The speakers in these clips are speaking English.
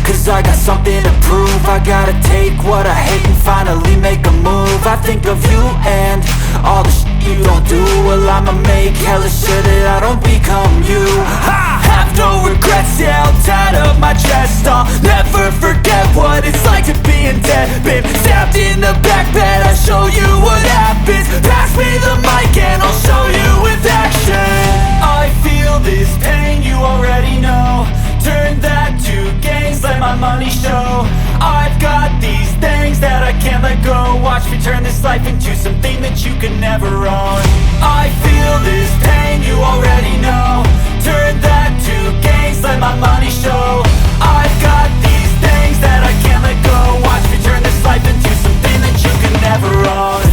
cause I got something to prove. I gotta take what I hate and finally make a move. I think of you and all the shit you don't do. Well, I'ma make hella sure that I don't become you. I have no regrets, yeah, I'll tie up my chest. I'll never forget what it's like to be in debt. Been stabbed in the back bed, I'll show you what happens. Pass me the mic and I'll show you with action. I feel this pain, you already know. Turn that to gains, let my money show. I've got these things that I can't let go. Watch me turn this life into something that you can never own. I feel this pain, you already know. Turn that to gains, let my money show. I've got these things that I can't let go. Watch me turn this life into something that you can never own.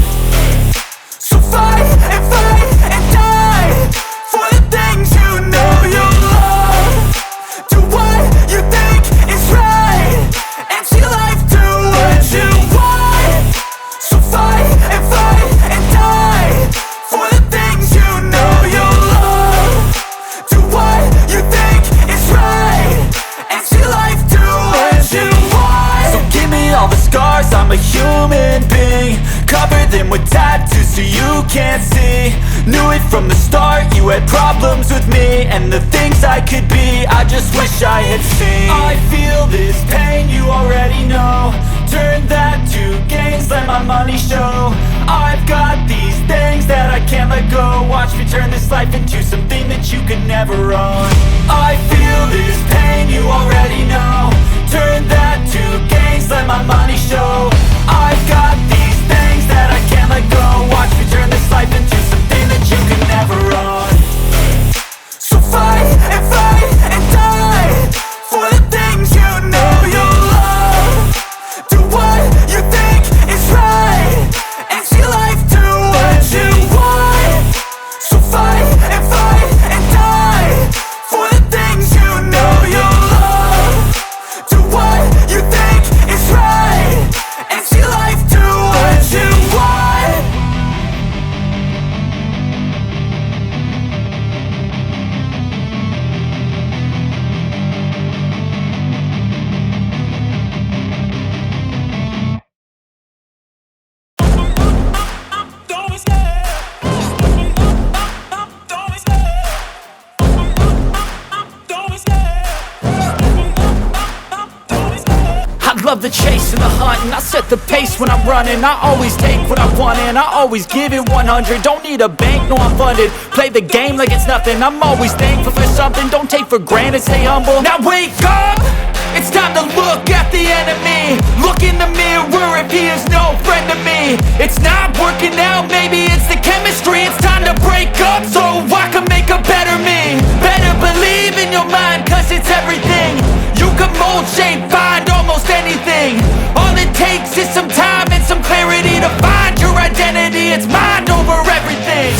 So fight and die for the things you know you love. Do what you think is right and see life do what you want. So fight and die for the things you know you love. Do what you think is right and see life do what you want. So give me all the scars, I'm a human being. Cover them with tattoos so you can't see. Knew it from the start, you had problems with me and the things I could be, I just wish I had seen. I feel this pain, you already know. Turn that to gains, let my money show. I've got these things that I can't let go. Watch me turn this life into something that you can never own. I feel this pain, you already know. Turn that to gains, let my money show. I've got these things that I can't let go. Watch me turn this life into something that you can never own. So fight and die for the things you know you love. Do what you think is right and see life do what you want. So fight and die for the things you know you love. Do what you think is right and see life do what you want. Love the chase and the hunt, and I set the pace when I'm running. I always take what I want and I always give it 100. Don't need a bank, no I'm funded. Play the game like it's nothing. I'm always thankful for something. Don't take for granted, stay humble. Now wake up! It's time to look at the enemy. Look in the mirror if he is no friend to me. It's not working out, maybe it's the chemistry. It's time to break up so I can make a better me. Better believe in your mind, cause it's everything. You can mold, shape, find almost anything. All it takes is some time and some clarity to find your identity. It's mind over everything.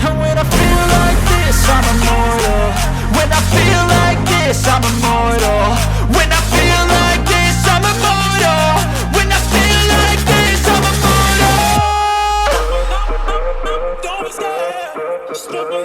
And when I feel like this, I'm immortal. When I feel like this, I'm immortal. When I feel like this, I'm immortal. When I feel like this, I'm immortal. Don't be scared. Just don't be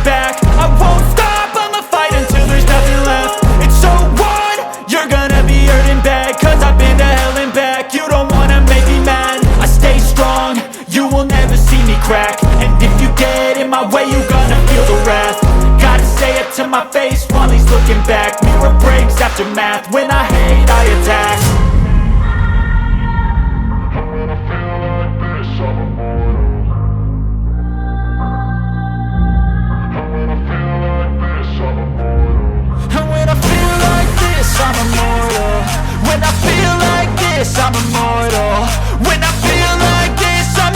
back. I won't stop, I'ma fight until there's nothing left. It's so on, you're gonna be hurting bad, cause I've been to hell and back. You don't wanna make me mad, I stay strong, you will never see me crack. And if you get in my way, you gonna feel the wrath. Gotta say it to my face while he's looking back. Mirror breaks after math, when I hate I attack. I'm immortal. When I feel like this, I'm immortal. When I feel like this, I'm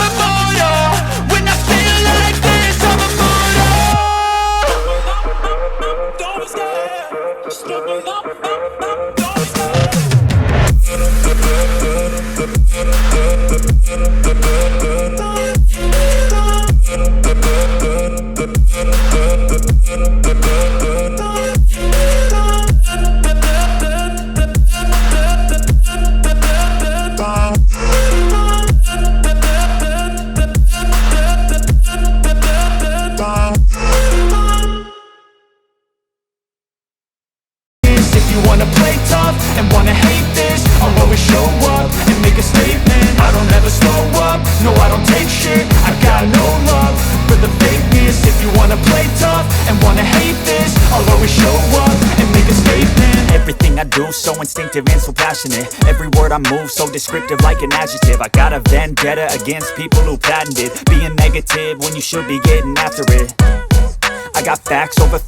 wanna play tough and wanna hate this, I'll always show up and make a statement. Everything I do so instinctive and so passionate. Every word I move so descriptive like an adjective. I got a vendetta against people who patented being negative when you should be getting after it. I got facts over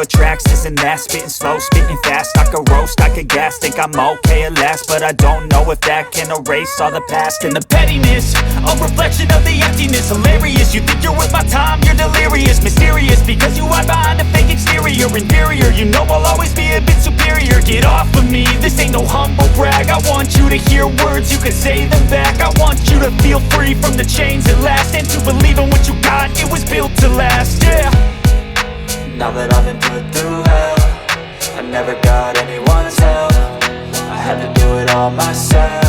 tracks, this and that. Spitting slow, spitting fast, I could roast, I could gas. Think I'm okay at last, but I don't know if that can erase all the past. And the pettiness, a reflection of the emptiness. Hilarious, you think you're worth my time, you're delirious. Mysterious, because you hide behind a fake exterior. Inferior, you know I'll always be a bit superior. Get off of me, this ain't no humble brag. I want you to hear words, you can say them back. I want you to feel free from the chains at last, and to believe in what you got, it was built to last, yeah. Now that I've been put through hell, I never got anyone's help. I had to do it all myself.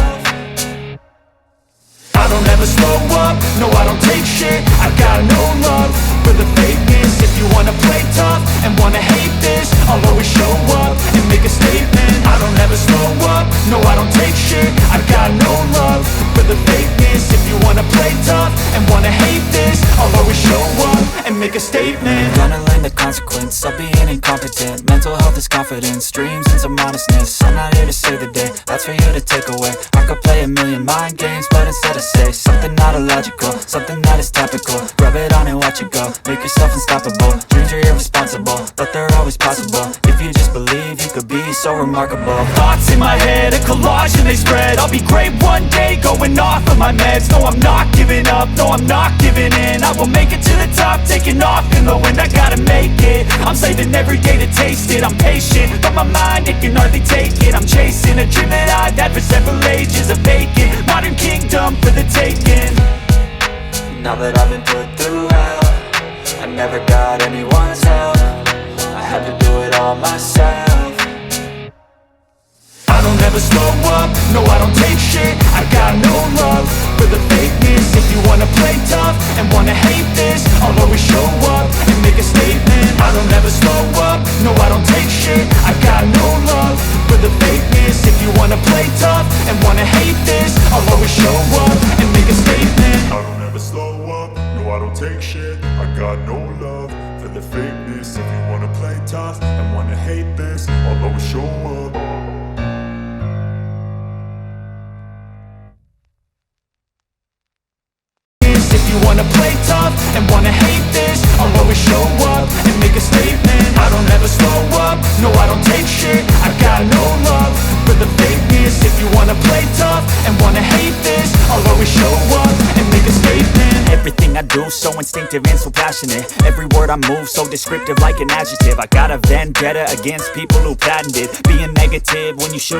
I don't ever slow up, no I don't take shit. I got no love for the fakeness. If you wanna play tough and wanna hate this, I'll always show up and make a statement. I don't ever slow up, no I don't take shit. I got no love for the fakeness. If you wanna play tough and wanna hate this, I'll always show up and make a statement. Gonna learn the consequence of being incompetent. Mental health is confidence, dreams and some honestness. I'm not here to save the day, that's for you to take away. I could play a million mind games, but instead I say something not illogical, something that is topical. Rub it on and watch it go, make yourself unstoppable. Dreams are irresponsible, but they're always possible. If you just believe, you could be so remarkable. Thoughts in my head, a collage and they spread. I'll be great one day, going off of my meds. No, I'm not giving up, no, I'm not giving in. I will make it to the top, taking off in the wind. I gotta make it, I'm saving every day to taste it. I'm patient, but my mind, it can hardly take it. I'm chasing a dream that I've had for several ages. A vacant, modern kingdom for the taking. Now that I've been put through hell, I never got anyone's help. I had to do it all myself. I don't ever slow up, no I don't take shit. I got no love for the fakeness. If you wanna play tough and wanna hate this, I'll always show up and make a statement. I don't ever slow up, no I don't take shit. I got no love for the fakeness. If you wanna play tough and wanna hate this, I'll always show up and make a statement. I don't ever slow up, no I don't take shit. I got no love for the fakeness. If you wanna play tough and wanna hate this, I'll always show up. If you wanna play tough and wanna hate this, I'll always show up and make a statement. I don't ever slow up, no I don't take shit. I got no love for the fakeness. If you wanna play tough and wanna hate this, I'll always show up and make a statement. Everything I do so instinctive and so passionate. Every word I move so descriptive like an adjective. I got a vendetta against people who patented being negative when you should